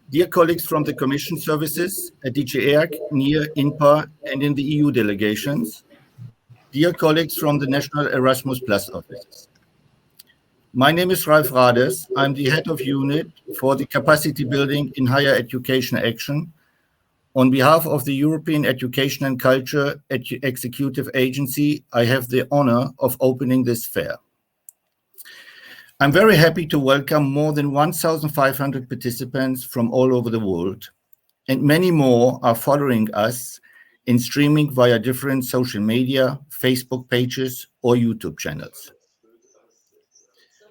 dear colleagues from the Commission services at DG ERC, NIR, INPA, and in the EU delegations, dear colleagues from the National Erasmus Plus offices. My name is Ralf Rades. I'm the head of unit for the Capacity Building in Higher Education Action. On behalf of the European Education and Culture Executive Agency, I have the honor of opening this fair. I'm very happy to welcome more than 1,500 participants from all over the world, and many more are following us in streaming via different social media, Facebook pages, or YouTube channels.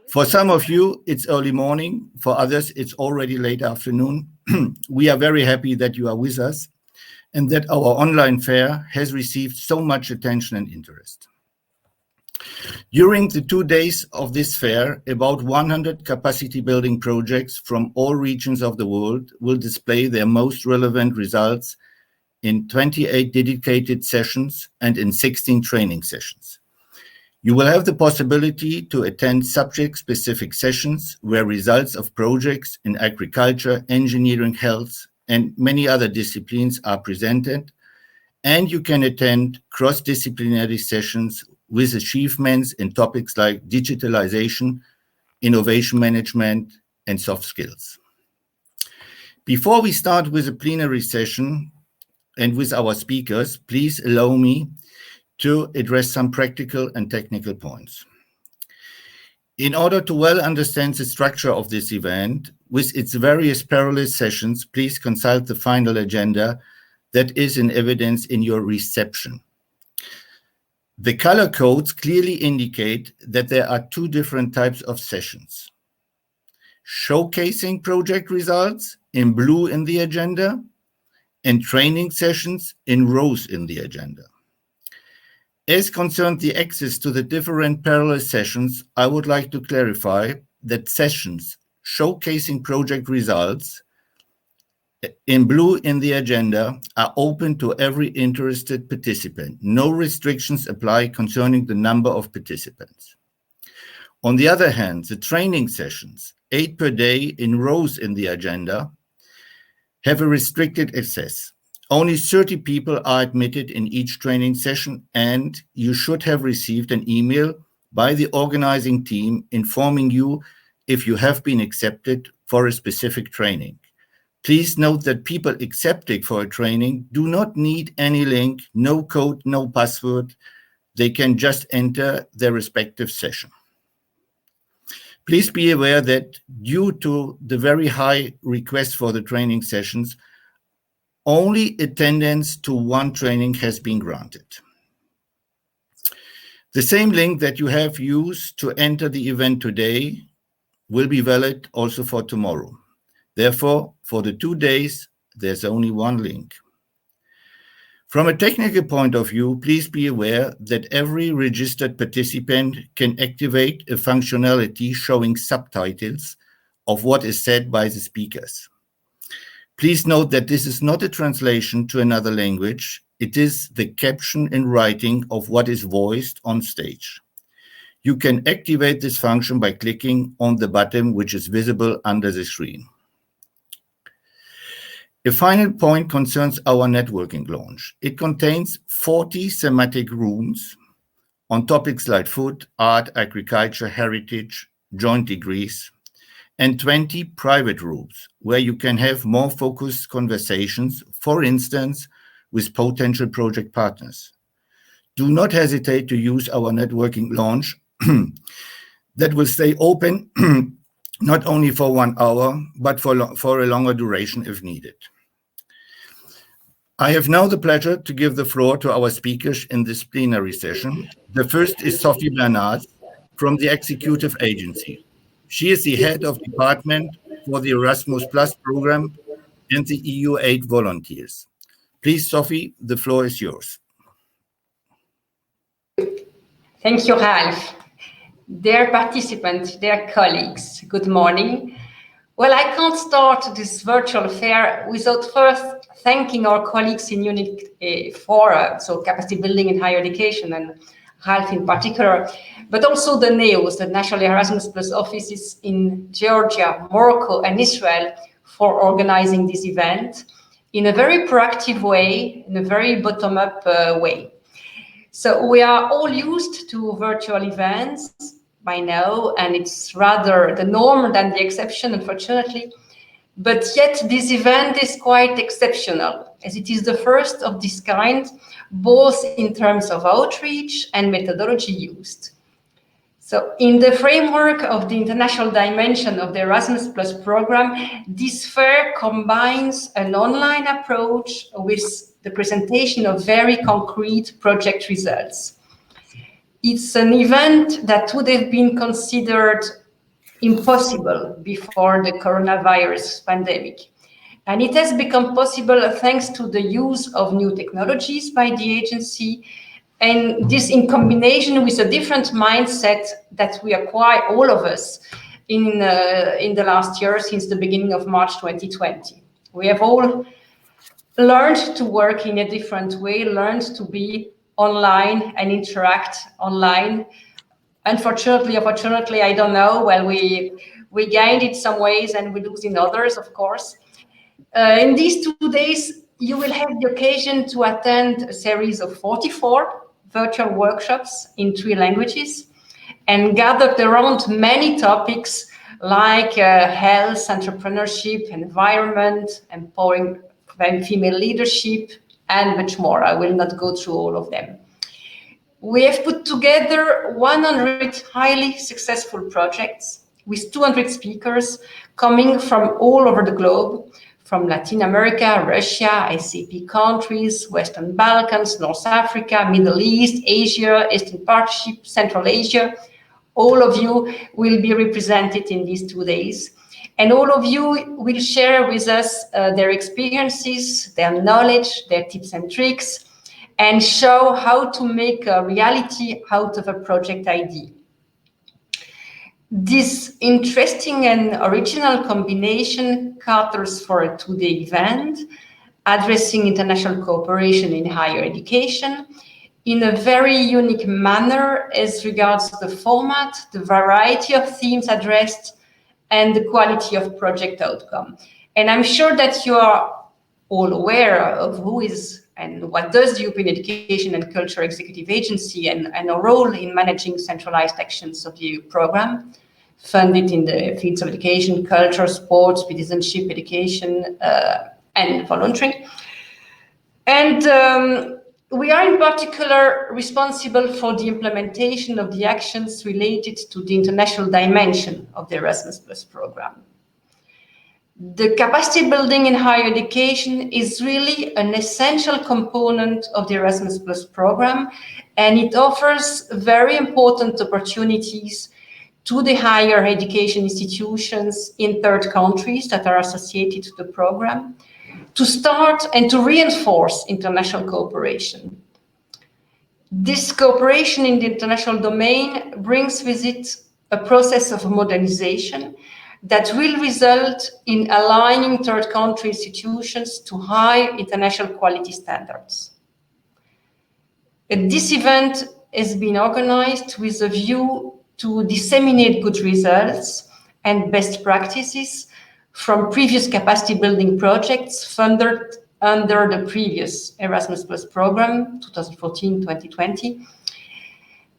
For some of you, it's early morning. For others, it's already late afternoon. We are very happy that you are with us and that our online fair has received so much attention and interest. During the 2 days of this fair, about 100 capacity building projects from all regions of the world will display their most relevant results in 28 dedicated sessions and in 16 training sessions. You will have the possibility to attend subject-specific sessions where results of projects in agriculture, engineering, health, and many other disciplines are presented, and you can attend cross-disciplinary sessions with achievements in topics like digitalization, innovation management, and soft skills. Before we start with the plenary session and with our speakers, please allow me to address some practical and technical points. In order to well understand the structure of this event, with its various parallel sessions, please consult the final agenda that is in evidence in your reception. The color codes clearly indicate that there are two different types of sessions. Showcasing project results in blue in the agenda, and training sessions in rose in the agenda. As concerns the access to the different parallel sessions, I would like to clarify that sessions showcasing project results in blue in the agenda are open to every interested participant. No restrictions apply concerning the number of participants. On the other hand, the training sessions, 8 per day in rows in the agenda, have a restricted access. Only 30 people are admitted in each training session, and you should have received an email by the organizing team informing you if you have been accepted for a specific training. Please note that people accepted for a training do not need any link, no code, no password. They can just enter their respective session. Please be aware that due to the very high request for the training sessions, only attendance to one training has been granted. The same link that you have used to enter the event today will be valid also for tomorrow. Therefore, for the 2 days, there's only one link. From a technical point of view, please be aware that every registered participant can activate a functionality showing subtitles of what is said by the speakers. Please note that this is not a translation to another language. It is the caption in writing of what is voiced on stage. You can activate this function by clicking on the button which is visible under the screen. A final point concerns our networking launch. It contains 40 thematic rooms on topics like food, art, agriculture, heritage, joint degrees, and 20 private rooms where you can have more focused conversations, for instance, with potential project partners. Do not hesitate to use our networking launch that will stay open not only for 1 hour, but for a longer duration if needed. I have now the pleasure to give the floor to our speakers in this plenary session. The first is Sofie Bernard from the Executive Agency. She is the head of department for the Erasmus Plus program and the EU Aid volunteers. Please, Sofie, the floor is yours. Thank you, Ralf. Dear participants, dear colleagues, good morning. Well, I can't start this virtual fair without first thanking our colleagues in Unit 4, so capacity building in higher education, and Ralf in particular, but also the NEOs, the National Erasmus Plus offices in Georgia, Morocco, and Israel, for organizing this event in a very proactive way, in a very bottom-up way. So we are all used to virtual events by now, and it's rather the norm than the exception, unfortunately. But yet this event is quite exceptional, as it is the first of this kind, both in terms of outreach and methodology used. So in the framework of the international dimension of the Erasmus Plus program, this fair combines an online approach with the presentation of very concrete project results. It's an event that would have been considered impossible before the coronavirus pandemic. And it has become possible thanks to the use of new technologies by the agency, and this in combination with a different mindset that we acquire, all of us, in the last year, since the beginning of March 2020. We have all learned to work in a different way, learned to be online and interact online. Unfortunately, or fortunately, I don't know. Well, we gained in some ways and we lose in others, of course. In these 2 days, you will have the occasion to attend a series of 44 virtual workshops in 3 languages and gathered around many topics like health, entrepreneurship, environment, empowering female leadership, and much more. I will not go through all of them. We have put together 100 highly successful projects with 200 speakers coming from all over the globe, from Latin America, Russia, ACP countries, Western Balkans, North Africa, Middle East, Asia, Eastern Partnership, Central Asia. All of you will be represented in these 2 days. And all of you will share with us their experiences, their knowledge, their tips and tricks, and show how to make a reality out of a project idea. This interesting and original combination caters for a 2-day event addressing international cooperation in higher education in a very unique manner as regards the format, the variety of themes addressed, and the quality of project outcome. And I'm sure that you are all aware of who is and what does the European Education and Culture Executive Agency and our role in managing centralized actions of the EU program, funded in the fields of education, culture, sports, citizenship, education, and volunteering. And we are in particular responsible for the implementation of the actions related to the international dimension of the Erasmus Plus program. The capacity building in higher education is really an essential component of the Erasmus Plus program, and it offers very important opportunities to the higher education institutions in third countries that are associated to the program to start and to reinforce international cooperation. This cooperation in the international domain brings with it a process of modernization that will result in aligning third country institutions to high international quality standards. This event has been organized with a view to disseminate good results and best practices from previous capacity building projects funded under the previous Erasmus Plus program, 2014-2020.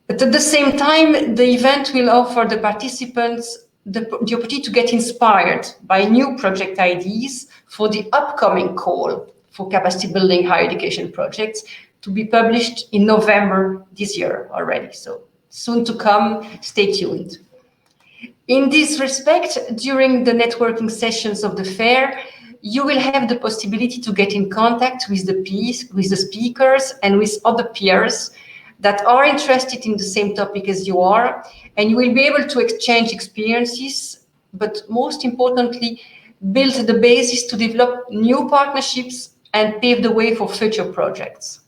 But at the same time, the event will offer the participants the opportunity to get inspired by new project ideas for the upcoming call for capacity building higher education projects to be published in November this year already. So soon to come, stay tuned. In this respect, during the networking sessions of the fair, you will have the possibility to get in contact with the speakers and with other peers that are interested in the same topic as you are, and you will be able to exchange experiences, but most importantly, build the basis to develop new partnerships and pave the way for future projects.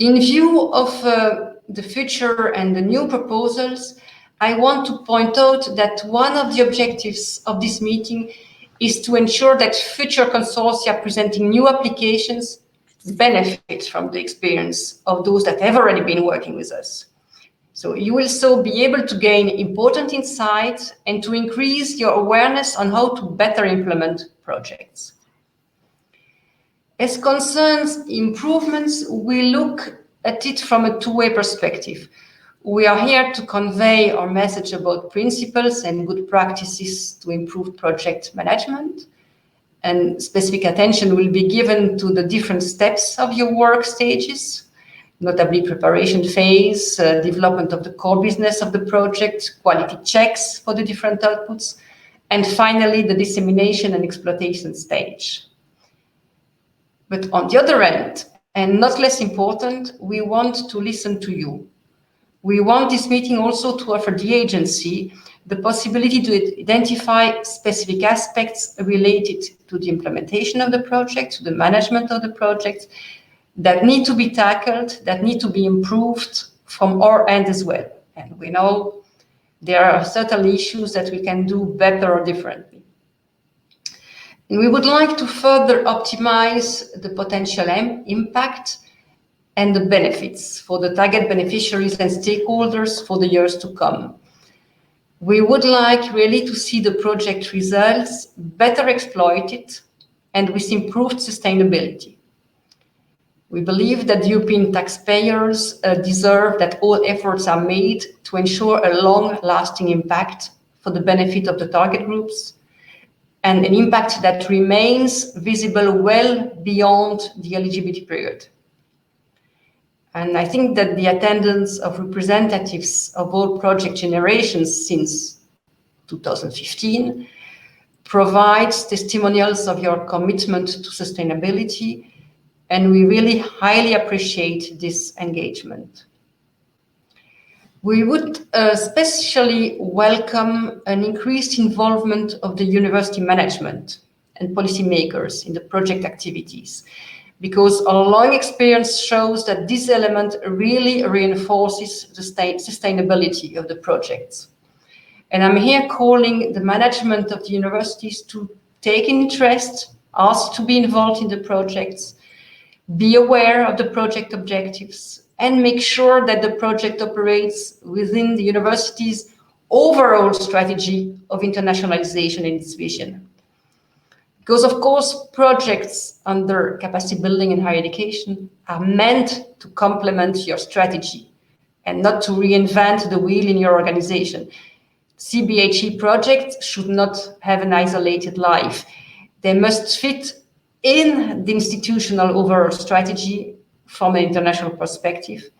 In view of the future and the new proposals, I want to point out that one of the objectives of this meeting is to ensure that future consortia presenting new applications benefit from the experience of those that have already been working with us. So you will so be able to gain important insights and to increase your awareness on how to better implement projects. As concerns improvements, we look at it from a two-way perspective. We are here to convey our message about principles and good practices to improve project management, and specific attention will be given to the different steps of your work stages, notably preparation phase, development of the core business of the project, quality checks for the different outputs, and finally the dissemination and exploitation stage. But on the other end, and not less important, we want to listen to you. We want this meeting also to offer the agency the possibility to identify specific aspects related to the implementation of the project, to the management of the project, that need to be tackled, that need to be improved from our end as well. And we know there are certain issues that we can do better or differently. And we would like to further optimize the potential impact and the benefits for the target beneficiaries and stakeholders for the years to come. We would like really to see the project results better exploited and with improved sustainability. We believe that European taxpayers deserve that all efforts are made to ensure a long-lasting impact for the benefit of the target groups, and an impact that remains visible well beyond the eligibility period. And I think that the attendance of representatives of all project generations since 2015 provides testimonials of your commitment to sustainability, and we really highly appreciate this engagement. We would especially welcome an increased involvement of the university management and policymakers in the project activities, because our long experience shows that this element really reinforces the sustainability of the projects. And I'm here calling the management of the universities to take interest, ask to be involved in the projects, be aware of the project objectives, and make sure that the project operates within the university's overall strategy of internationalization and its vision. Because of course, projects under capacity building and higher education are meant to complement your strategy and not to reinvent the wheel in your organization. CBHE projects should not have an isolated life. They must fit in the institutional overall strategy from an international perspective,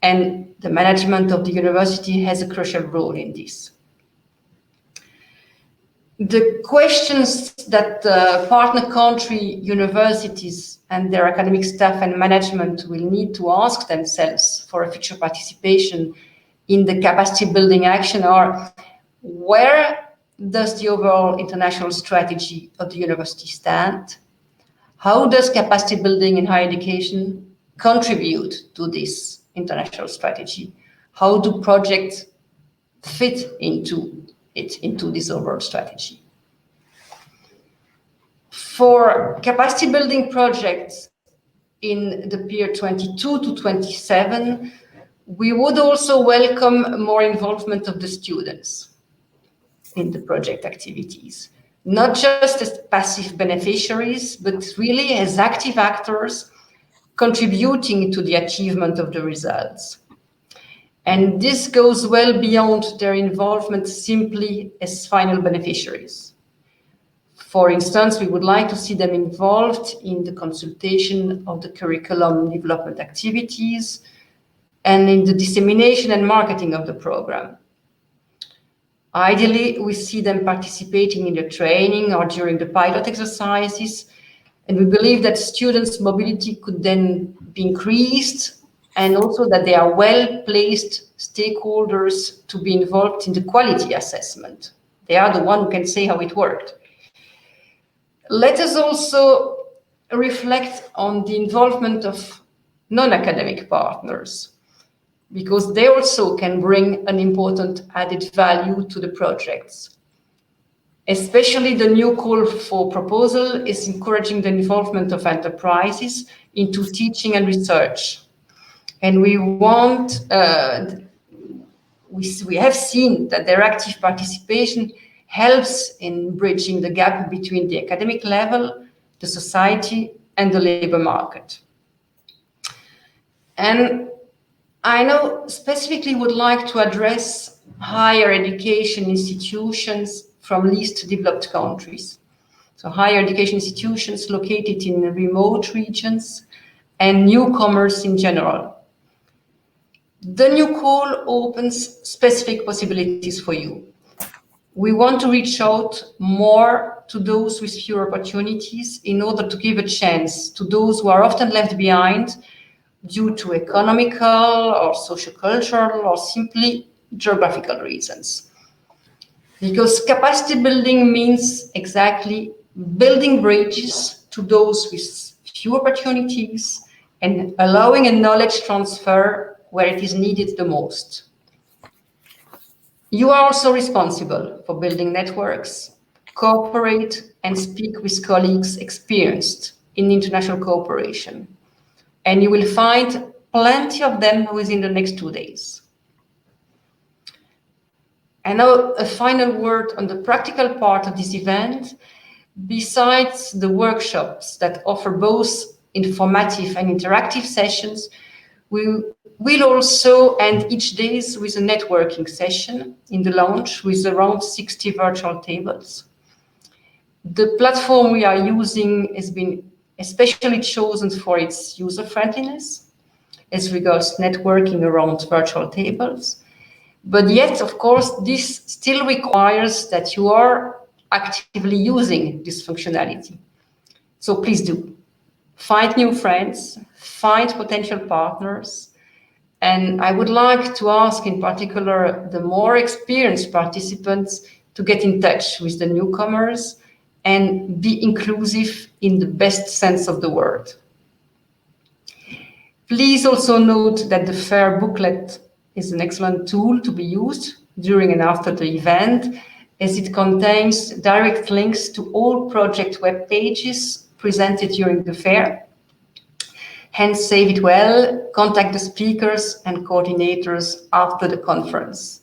and the management of the university has a crucial role in this. The questions that partner country universities and their academic staff and management will need to ask themselves for a future participation in the capacity building action are: where does the overall international strategy of the university stand? How does capacity building in higher education contribute to this international strategy? How do projects fit into this overall strategy? For capacity building projects in the period 22 to 27, we would also welcome more involvement of the students in the project activities, not just as passive beneficiaries, but really as active actors contributing to the achievement of the results. And this goes well beyond their involvement simply as final beneficiaries. For instance, we would like to see them involved in the consultation of the curriculum development activities and in the dissemination and marketing of the program. Ideally, we see them participating in the training or during the pilot exercises, and we believe that students' mobility could then be increased, and also that they are well-placed stakeholders to be involved in the quality assessment. They are the one who can say how it worked. Let us also reflect on the involvement of non-academic partners, because they also can bring an important added value to the projects. Especially the new call for proposal is encouraging the involvement of enterprises into teaching and research. And we want we have seen that their active participation helps in bridging the gap between the academic level, the society, and the labor market. And I now specifically would like to address higher education institutions from least developed countries. So higher education institutions located in remote regions and newcomers in general. The new call opens specific possibilities for you. We want to reach out more to those with fewer opportunities in order to give a chance to those who are often left behind due to economical or sociocultural or simply geographical reasons. Because capacity building means exactly building bridges to those with few opportunities and allowing a knowledge transfer where it is needed the most. You are also responsible for building networks, cooperate and speak with colleagues experienced in international cooperation. And you will find plenty of them within the next 2 days. And now a final word on the practical part of this event. Besides the workshops that offer both informative and interactive sessions, we will also end each day with a networking session in the lounge with around 60 virtual tables. The platform we are using has been especially chosen for its user-friendliness as regards networking around virtual tables. But yet, of course, this still requires that you are actively using this functionality. So please do. Find new friends, find potential partners, and I would like to ask in particular the more experienced participants to get in touch with the newcomers and be inclusive in the best sense of the word. Please also note that the FAIR booklet is an excellent tool to be used during and after the event, as it contains direct links to all project web pages presented during the fair. Hence, save it well, contact the speakers and coordinators after the conference.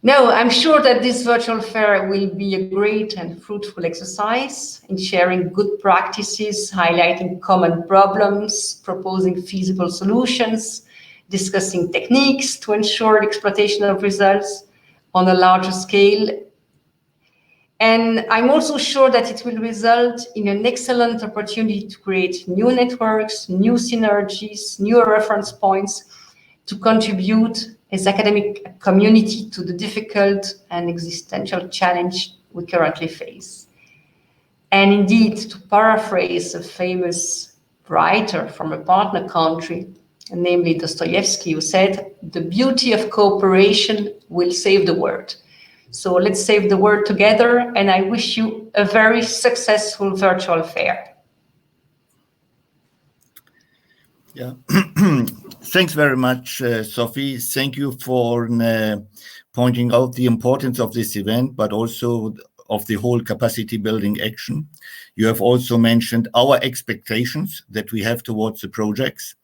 Now, I'm sure that this virtual fair will be a great and fruitful exercise in sharing good practices, highlighting common problems, proposing feasible solutions, discussing techniques to ensure exploitation of results on a larger scale. And I'm also sure that it will result in an excellent opportunity to create new networks, new synergies, new reference points to contribute as academic community to the difficult and existential challenge we currently face. And indeed, to paraphrase a famous writer from a partner country, namely Dostoevsky, who said, "The beauty of cooperation will save the world." So let's save the world together, and I wish you a very successful virtual fair. Yeah, thanks very much, Sofie. Thank you for pointing out the importance of this event, but also of the whole capacity building action. You have also mentioned our expectations that we have towards the projects.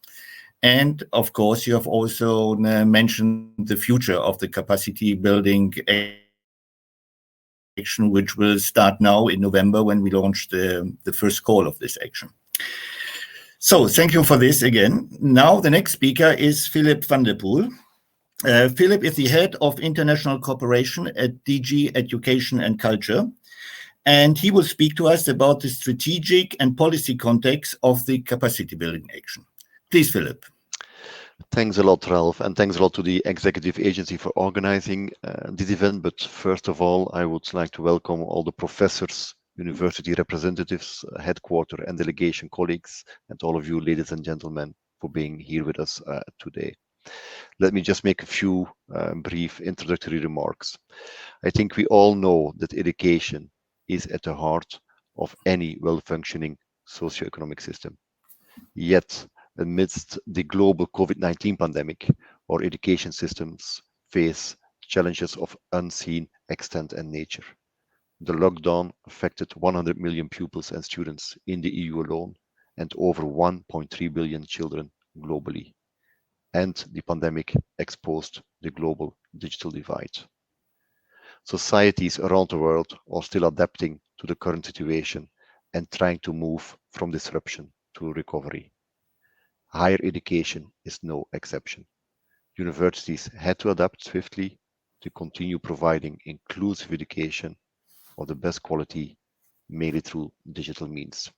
And of course, you have also mentioned the future of the capacity building action, which will start now in November when we launch the first call of this action. So thank you for this again. Now the next speaker is Philip van der Poel. Philip is the head of international cooperation at DG Education and Culture, and he will speak to us about the strategic and policy context of the capacity building action. Please, Philip. Thanks a lot, Ralph, and thanks a lot to the executive agency for organizing this event. But first of all, I would like to welcome all the professors, university representatives, headquarter and delegation colleagues, and all of you, ladies and gentlemen, for being here with us today. Let me just make a few brief introductory remarks. I think we all know that education is at the heart of any well-functioning socio-economic system. Yet, amidst the global COVID-19 pandemic, our education systems face challenges of unseen extent and nature. The lockdown affected 100 million pupils and students in the EU alone, and over 1.3 billion children globally. And the pandemic exposed the global digital divide. Societies around the world are still adapting to the current situation and trying to move from disruption to recovery. Higher education is no exception. Universities had to adapt swiftly to continue providing inclusive education of the best quality, mainly through digital means.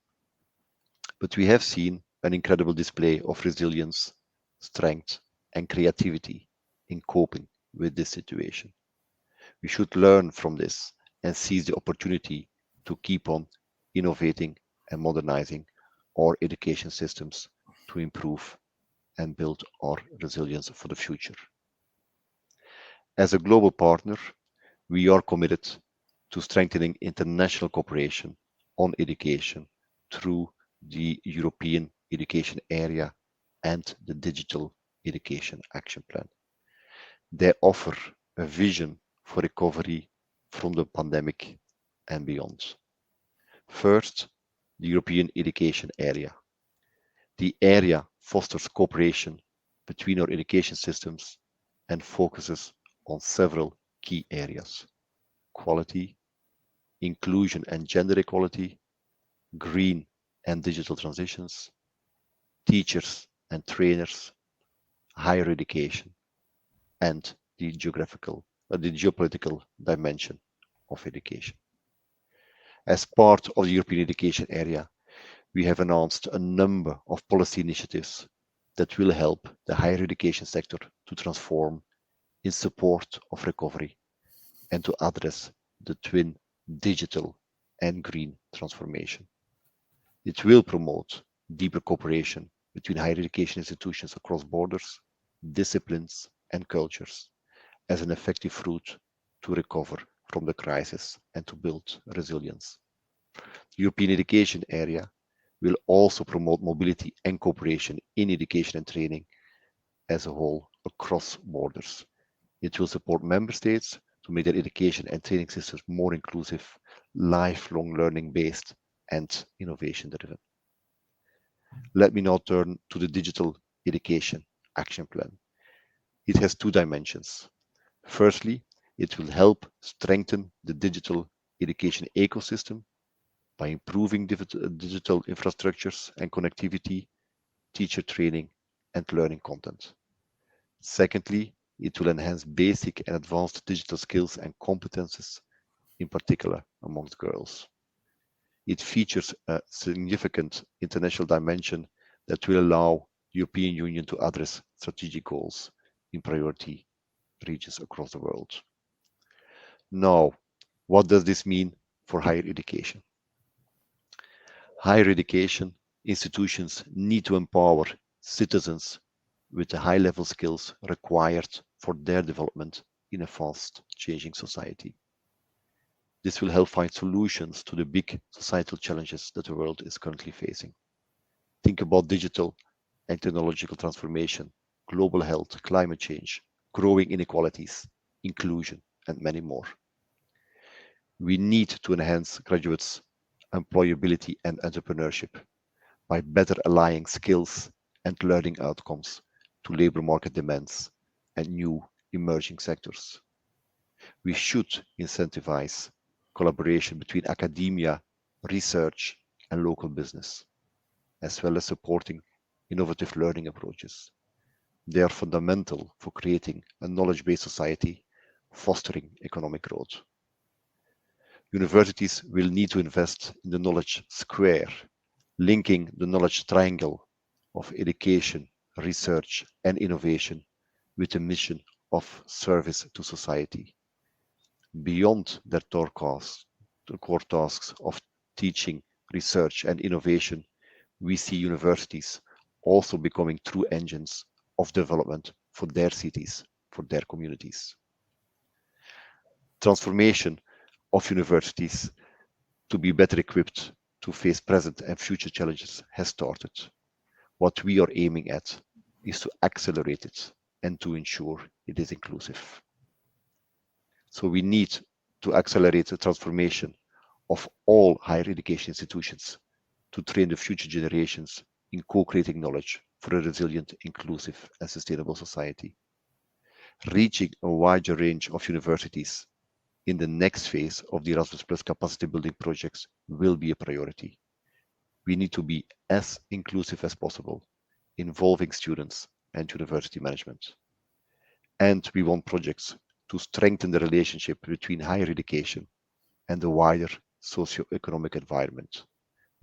But we have seen an incredible display of resilience, strength, and creativity in coping with this situation. We should learn from this and seize the opportunity to keep on innovating and modernizing our education systems to improve and build our resilience for the future. As a global partner, we are committed to strengthening international cooperation on education through the European Education Area and the Digital Education Action Plan. They offer a vision for recovery from the pandemic and beyond. First, the European Education Area. The area fosters cooperation between our education systems and focuses on several key areas: quality, inclusion and gender equality, green and digital transitions, teachers and trainers, higher education, and the geopolitical dimension of education. As part of the European education area, we have announced a number of policy initiatives that will help the higher education sector to transform in support of recovery and to address the twin digital and green transformation. It will promote deeper cooperation between higher education institutions across borders, disciplines, and cultures as an effective route to recover from the crisis and to build resilience. The European education area will also promote mobility and cooperation in education and training as a whole across borders. It will support member states to make their education and training systems more inclusive, lifelong learning based, and innovation driven. Let me now turn to the Digital Education Action Plan. It has two dimensions. Firstly, it will help strengthen the digital education ecosystem by improving digital infrastructures and connectivity, teacher training, and learning content. Secondly, it will enhance basic and advanced digital skills and competences, in particular amongst girls. It features a significant international dimension that will allow the European Union to address strategic goals in priority regions across the world. Now, what does this mean for higher education? Higher education institutions need to empower citizens with the high-level skills required for their development in a fast-changing society. This will help find solutions to the big societal challenges that the world is currently facing. Think about digital and technological transformation, global health, climate change, growing inequalities, inclusion, and many more. We need to enhance graduates' employability and entrepreneurship by better aligning skills and learning outcomes to labor market demands and new emerging sectors. We should incentivize collaboration between academia, research, and local business, as well as supporting innovative learning approaches. They are fundamental for creating a knowledge-based society, fostering economic growth. Universities will need to invest in the knowledge square, linking the knowledge triangle of education, research, and innovation with the mission of service to society. Beyond their core tasks of teaching, research, and innovation, we see universities also becoming true engines of development for their cities, for their communities. Transformation of universities to be better equipped to face present and future challenges has started. What we are aiming at is to accelerate it and to ensure it is inclusive. So we need to accelerate the transformation of all higher education institutions to train the future generations in co-creating knowledge for a resilient, inclusive, and sustainable society. reaching a wider range of universities in the next phase of the Erasmus Plus capacity building projects will be a priority. We need to be as inclusive as possible, involving students and university management. And we want projects to strengthen the relationship between higher education and the wider socio-economic environment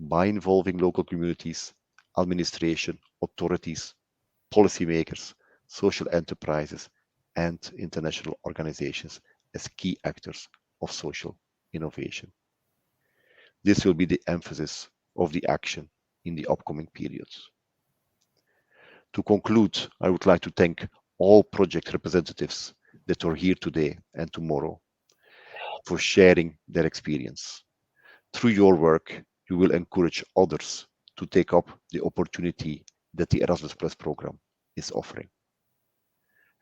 by involving local communities, administration, authorities, policymakers, social enterprises, and international organizations as key actors of social innovation. This will be the emphasis of the action in the upcoming periods. To conclude, I would like to thank all project representatives that are here today and tomorrow for sharing their experience. Through your work, you will encourage others to take up the opportunity that the Erasmus Plus program is offering.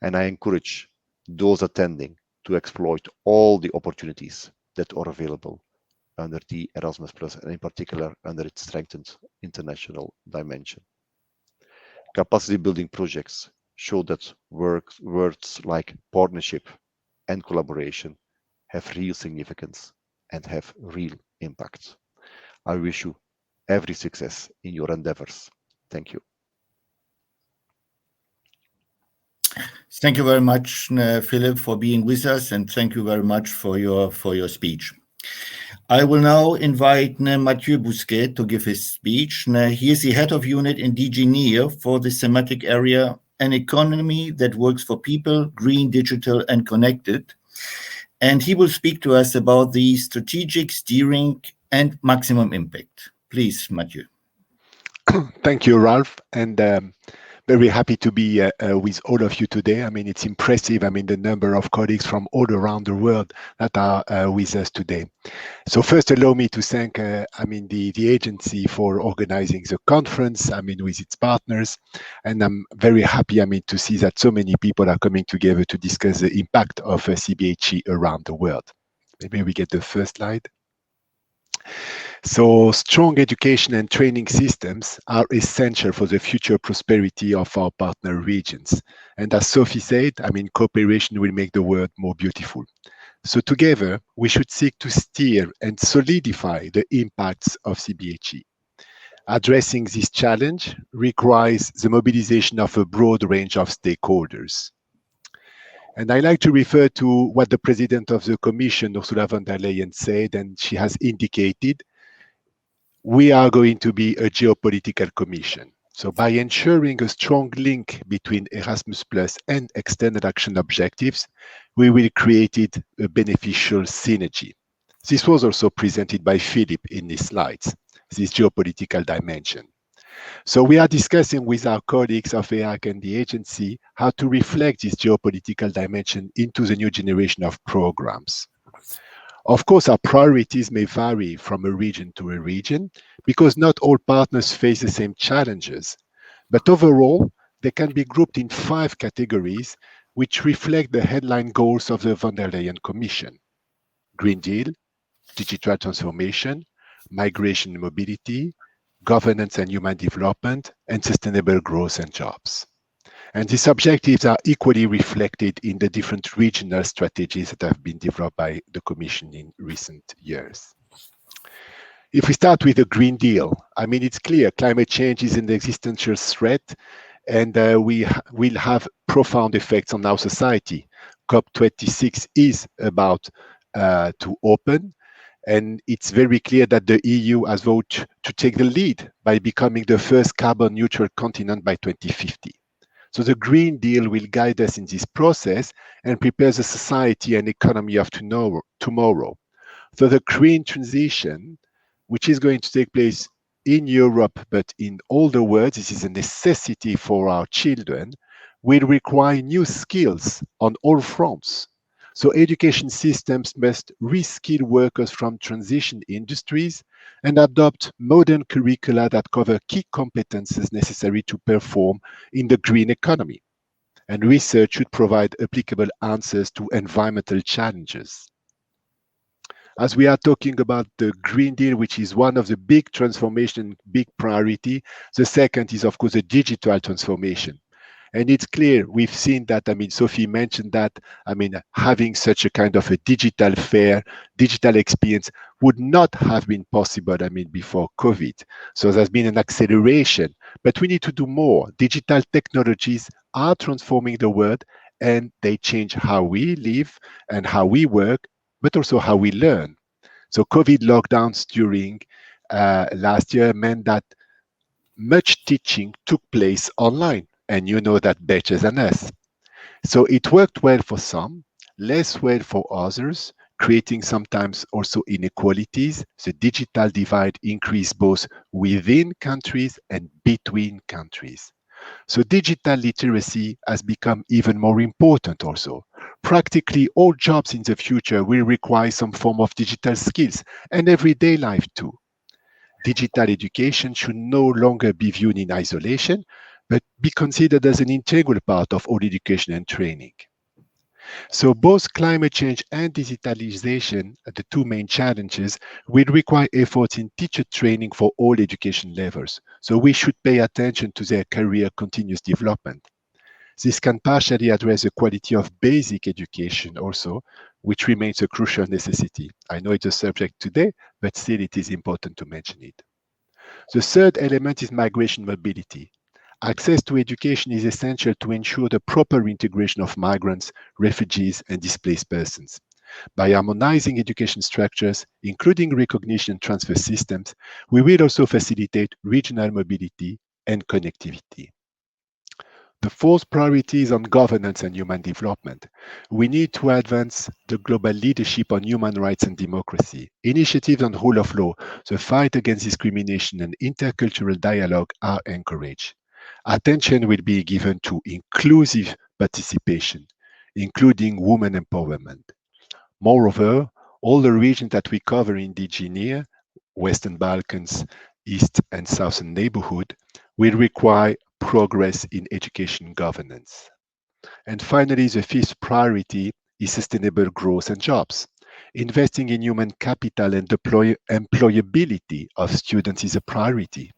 And I encourage those attending to exploit all the opportunities that are available under the Erasmus Plus, and in particular under its strengthened international dimension. Capacity building projects show that words like partnership and collaboration have real significance and have real impact. I wish you every success in your endeavors. Thank you. Thank you very much, Philip, for being with us, and thank you very much for your speech. I will now invite Mathieu Bousquet to give his speech. He is the head of unit in DG NEAR for the thematic area, an economy that works for people, green, digital, and connected. And he will speak to us about the strategic steering and maximum impact. Please, Mathieu. Thank you, Ralph, and very happy to be with all of you today. I mean, it's impressive. I mean, the number of colleagues from all around the world that are with us today. So first, allow me to thank, the agency for organizing the conference, with its partners. And I'm very happy, to see that so many people are coming together to discuss the impact of CBHE around the world. Maybe we get the first slide. So strong education and training systems are essential for the future prosperity of our partner regions. And as Sofie said, cooperation will make the world more beautiful. So together, we should seek to steer and solidify the impacts of CBHE. Addressing this challenge requires the mobilization of a broad range of stakeholders. And I like to refer to what the President of the Commission, Ursula von der Leyen, said, and she has indicated, we are going to be a geopolitical commission. So by ensuring a strong link between Erasmus Plus and external action objectives, we will create a beneficial synergy. This was also presented by Philip in his slides, this geopolitical dimension. So we are discussing with our colleagues of EAC and the agency how to reflect this geopolitical dimension into the new generation of programs. Of course, our priorities may vary from a region to a region because not all partners face the same challenges. But overall, they can be grouped in 5 categories which reflect the headline goals of the von der Leyen Commission: Green Deal, digital transformation, migration and mobility, governance and human development, and sustainable growth and jobs. And these objectives are equally reflected in the different regional strategies that have been developed by the Commission in recent years. If we start with the Green Deal, it's clear climate change is an existential threat, and we will have profound effects on our society. COP26 is about to open, and it's very clear that the EU has voted to take the lead by becoming the first carbon neutral continent by 2050. So the Green Deal will guide us in this process and prepare the society and economy of tomorrow. So the green transition, which is going to take place in Europe, but in all the world, this is a necessity for our children, will require new skills on all fronts. So education systems must reskill workers from transition industries and adopt modern curricula that cover key competences necessary to perform in the green economy. And research should provide applicable answers to environmental challenges. As we are talking about the Green Deal, which is one of the big transformation, big priority, the second is, of course, the digital transformation. And it's clear, we've seen that, Sofie mentioned that, having such a kind of a digital fair, digital experience would not have been possible, before COVID. So there's been an acceleration, but we need to do more. Digital technologies are transforming the world, and they change how we live and how we work, but also how we learn. So COVID lockdowns during last year meant that much teaching took place online, and you know that better than us. So it worked well for some, less well for others, creating sometimes also inequalities. The digital divide increased both within countries and between countries. So digital literacy has become even more important also. Practically all jobs in the future will require some form of digital skills, and everyday life too. Digital education should no longer be viewed in isolation, but be considered as an integral part of all education and training. So both climate change and digitalization, the two main challenges, will require efforts in teacher training for all education levels. So we should pay attention to their career continuous development. This can partially address the quality of basic education also, which remains a crucial necessity. I know it's a subject today, but still it is important to mention it. The third element is migration mobility. Access to education is essential to ensure the proper integration of migrants, refugees, and displaced persons. By harmonizing education structures, including recognition and transfer systems, we will also facilitate regional mobility and connectivity. The fourth priority is on governance and human development. We need to advance the global leadership on human rights and democracy. Initiatives on rule of law, the fight against discrimination, and intercultural dialogue are encouraged. Attention will be given to inclusive participation, including women empowerment. Moreover, all the regions that we cover in DG NEAR, Western Balkans, East and Southern neighborhood, will require progress in education governance. And finally, the fifth priority is sustainable growth and jobs. Investing in human capital and employability of students is a priority.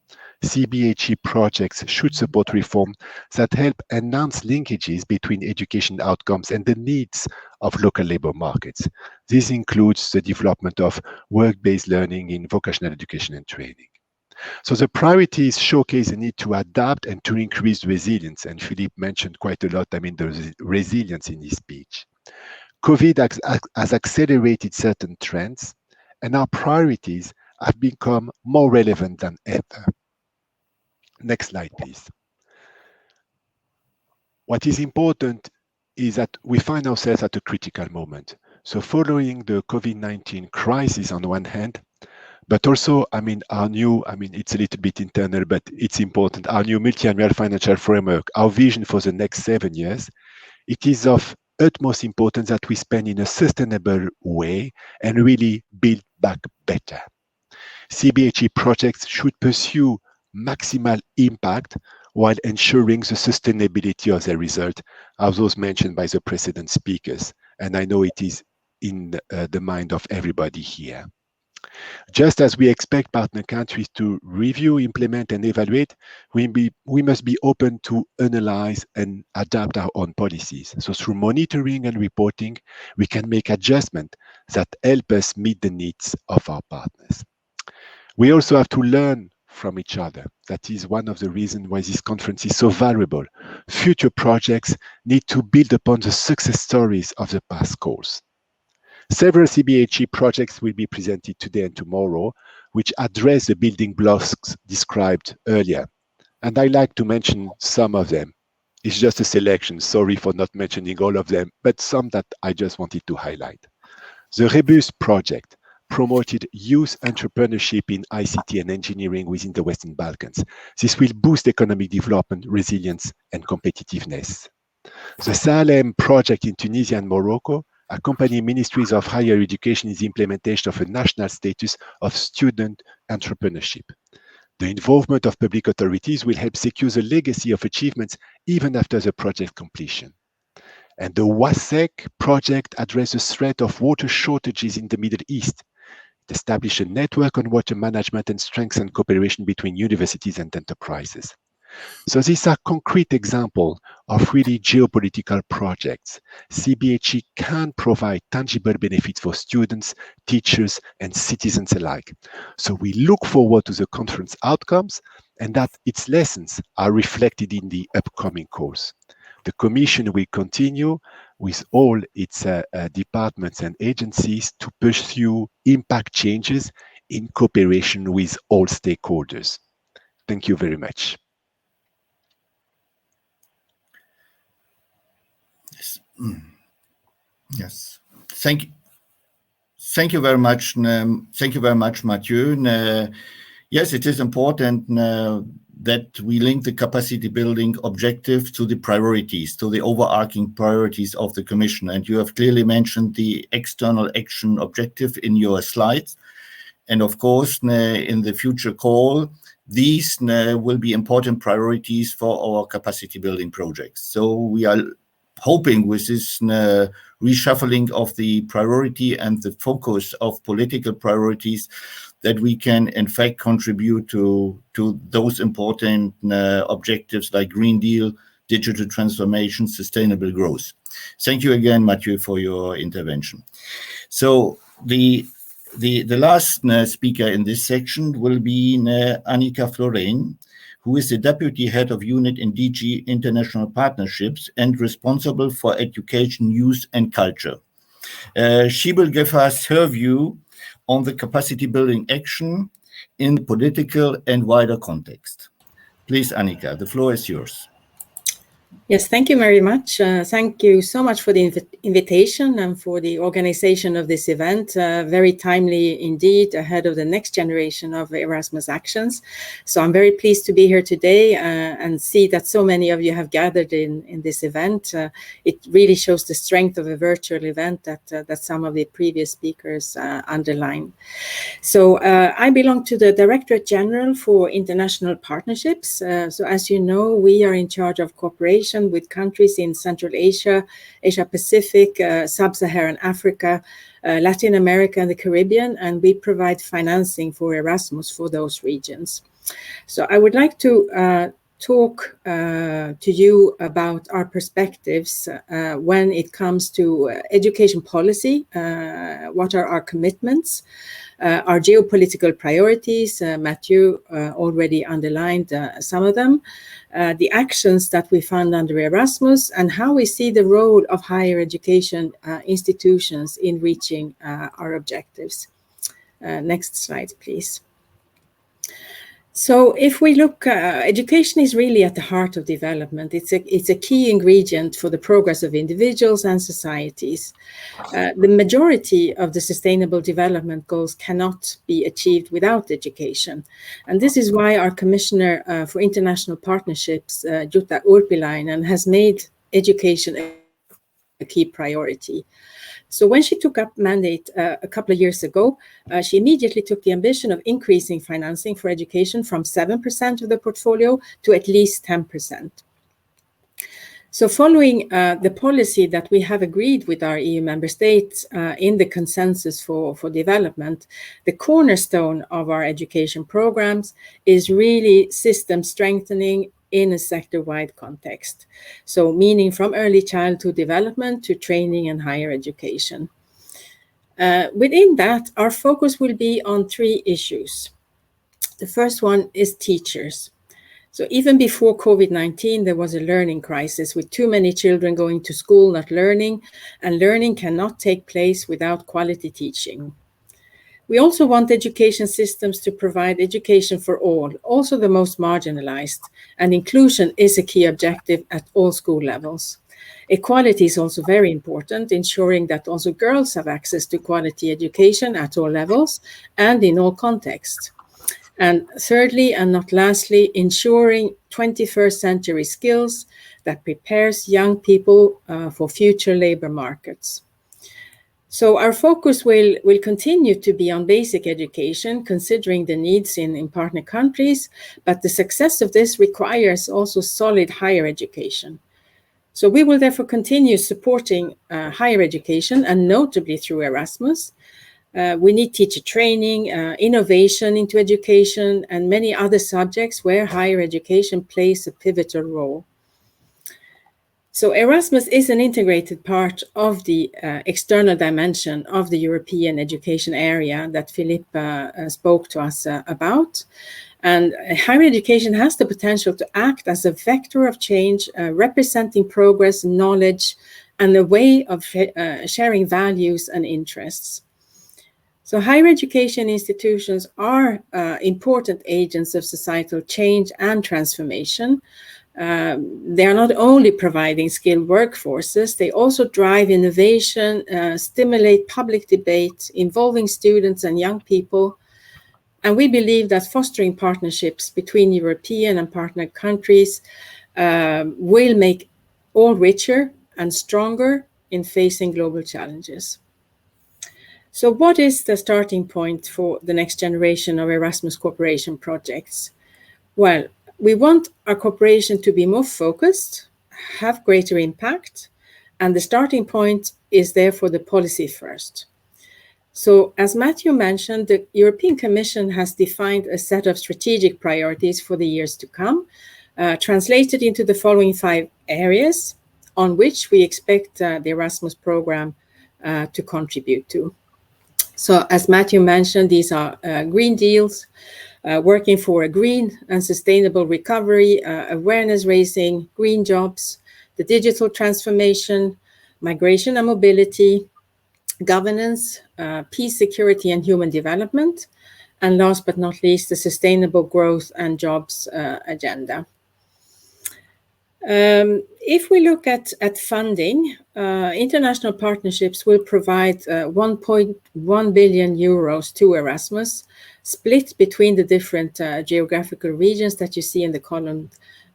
CBHE projects should support reform that help enhance linkages between education outcomes and the needs of local labor markets. This includes the development of work-based learning in vocational education and training. So the priorities showcase the need to adapt and to increase resilience. And Philippe mentioned quite a lot, the resilience in his speech. COVID has accelerated certain trends, and our priorities have become more relevant than ever. Next slide, please. What is important is that we find ourselves at a critical moment. So following the COVID-19 crisis on one hand, but also, our new, it's a little bit internal, but it's important, our new multi-annual financial framework, our vision for the next 7 years, it is of utmost importance that we spend in a sustainable way and really build back better. CBHE projects should pursue maximal impact while ensuring the sustainability of the result, as was mentioned by the precedent speakers. And I know it is in the mind of everybody here. Just as we expect partner countries to review, implement, and evaluate, we must be open to analyze and adapt our own policies. So through monitoring and reporting, we can make adjustments that help us meet the needs of our partners. We also have to learn from each other. That is one of the reasons why this conference is so valuable. Future projects need to build upon the success stories of the past calls. Several CBHE projects will be presented today and tomorrow, which address the building blocks described earlier. And I like to mention some of them. It's just a selection, sorry for not mentioning all of them, but some that I just wanted to highlight. The Rebus project promoted youth entrepreneurship in ICT and engineering within the Western Balkans. This will boost economic development, resilience, and competitiveness. The Salem project in Tunisia and Morocco accompanying ministries of higher education in the implementation of a national status of student entrepreneurship. The involvement of public authorities will help secure the legacy of achievements even after the project completion. And the WASEC project addresses the threat of water shortages in the Middle East. It established a network on water management and strengthened cooperation between universities and enterprises. So these are concrete examples of really geopolitical projects. CBHE can provide tangible benefits for students, teachers, and citizens alike. So we look forward to the conference outcomes and that its lessons are reflected in the upcoming course. The Commission will continue with all its departments and agencies to pursue impact changes in cooperation with all stakeholders. Thank you very much. Yes. Yes. Thank you very much. Thank you very much, Mathieu. Yes, it is important that we link the capacity building objective to the priorities, to the overarching priorities of the Commission. And you have clearly mentioned the external action objective in your slides. And of course, in the future call, these will be important priorities for our capacity building projects. So we are hoping with this reshuffling of the priority and the focus of political priorities that we can in fact contribute to those important objectives like Green Deal, digital transformation, sustainable growth. Thank you again, Mathieu, for your intervention. So the last speaker in this section will be Annika Florain, who is the Deputy Head of Unit in DG International Partnerships and responsible for education, youth and culture. She will give us her view on the capacity building action in the political and wider context. Please, Annika, the floor is yours. Yes, thank you very much. Thank you so much for the invitation and for the organization of this event. Very timely indeed, ahead of the next generation of Erasmus actions. So I'm very pleased to be here today and see that so many of you have gathered in this event. It really shows the strength of a virtual event that some of the previous speakers underlined. So I belong to the Directorate General for International Partnerships. So as you know, we are in charge of cooperation with countries in Central Asia, Asia Pacific, Sub-Saharan Africa, Latin America and the Caribbean, and we provide financing for Erasmus for those regions. So I would like to talk to you about our perspectives when it comes to education policy, what are our commitments, our geopolitical priorities. Mathieu already underlined some of them, the actions that we fund under Erasmus, and how we see the role of higher education institutions in reaching our objectives. Next slide, please. So if we look, education is really at the heart of development. It's a key ingredient for the progress of individuals and societies. The majority of the Sustainable Development Goals cannot be achieved without education. And this is why our Commissioner for International Partnerships, Jutta Urpilainen, has made education a key priority. So when she took up mandate a couple of years ago, she immediately took the ambition of increasing financing for education from 7% of the portfolio to at least 10%. So following the policy that we have agreed with our EU member states in the consensus for development, the cornerstone of our education programs is really system strengthening in a sector-wide context. So meaning from early childhood development to training and higher education. Within that, our focus will be on three issues. The first one is teachers. So even before COVID-19, there was a learning crisis with too many children going to school, not learning, and learning cannot take place without quality teaching. We also want education systems to provide education for all, also the most marginalized, and inclusion is a key objective at all school levels. Equality is also very important, ensuring that also girls have access to quality education at all levels and in all contexts. And thirdly, and not lastly, ensuring 21st century skills that prepares young people for future labor markets. So our focus will continue to be on basic education, considering the needs in partner countries, but the success of this requires also solid higher education. So we will therefore continue supporting higher education, and notably through Erasmus, We need teacher training, innovation into education, and many other subjects where higher education plays a pivotal role. So Erasmus is an integrated part of the external dimension of the European education area that Philippe spoke to us about. And higher education has the potential to act as a vector of change, representing progress, knowledge, and a way of sharing values and interests. So higher education institutions are important agents of societal change and transformation. They are not only providing skilled workforces, they also drive innovation, stimulate public debate involving students and young people. And we believe that fostering partnerships between European and partner countries will make all richer and stronger in facing global challenges. So what is the starting point for the next generation of Erasmus cooperation projects? Well, we want our cooperation to be more focused, have greater impact, and the starting point is therefore the policy first. So as Matthew mentioned, the European Commission has defined a set of strategic priorities for the years to come, translated into the following 5 areas on which we expect the Erasmus program to contribute to. So as Matthew mentioned, these are green deals, working for a green and sustainable recovery, awareness raising, green jobs, the digital transformation, migration and mobility, governance, peace, security, and human development, and last but not least, the sustainable growth and jobs agenda. If we look at funding, international partnerships will provide 1.1 billion euros to Erasmus, split between the different geographical regions that you see in the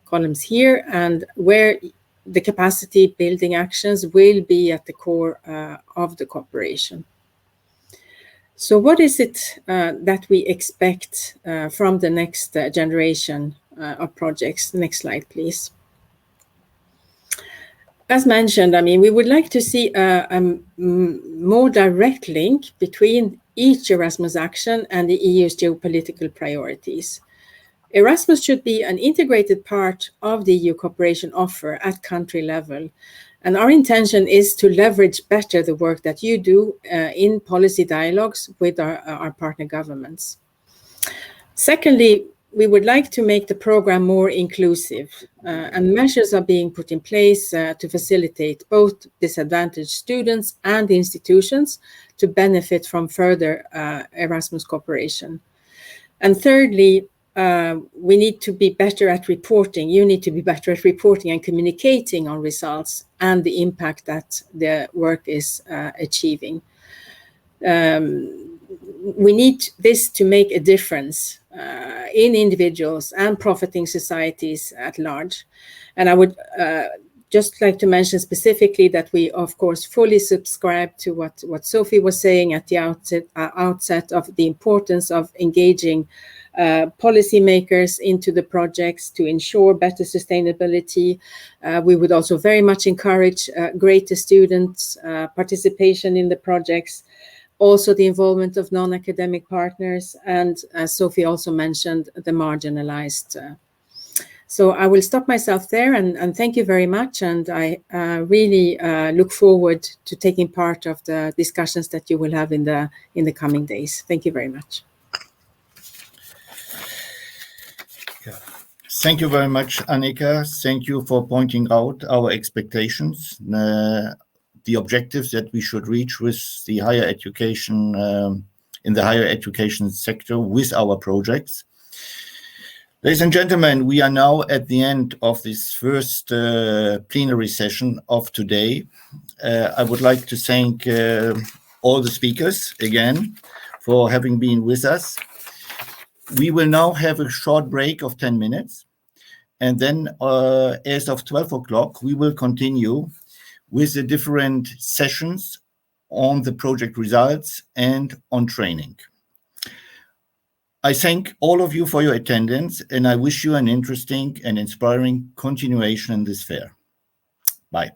columns here, and where the capacity building actions will be at the core of the cooperation. So what is it that we expect from the next generation of projects? Next slide, please. As mentioned, I mean, we would like to see a more direct link between each Erasmus action and the EU's geopolitical priorities. Erasmus should be an integrated part of the EU cooperation offer at country level. And our intention is to leverage better the work that you do in policy dialogues with our partner governments. Secondly, we would like to make the program more inclusive, and measures are being put in place to facilitate both disadvantaged students and institutions to benefit from further Erasmus cooperation. And thirdly, we need to be better at reporting. You need to be better at reporting and communicating on results and the impact that the work is achieving. We need this to make a difference in individuals and profiting societies at large. And I would just like to mention specifically that we, of course, fully subscribe to what Sofie was saying at the outset of the importance of engaging policymakers into the projects to ensure better sustainability. We would also very much encourage greater students' participation in the projects, also the involvement of non-academic partners, and as Sofie also mentioned, the marginalized. So I will stop myself there and thank you very much. And I really look forward to taking part of the discussions that you will have in the coming days. Thank you very much. Thank you very much, Annika. Thank you for pointing out our expectations, the objectives that we should reach with the higher education, in the higher education sector with our projects. Ladies and gentlemen, we are now at the end of this first plenary session of today. I would like to thank all the speakers again for having been with us. We will now have a short break of 10 minutes. And then as of 12 o'clock, we will continue with the different sessions on the project results and on training. I thank all of you for your attendance, and I wish you an interesting and inspiring continuation in this fair. Bye.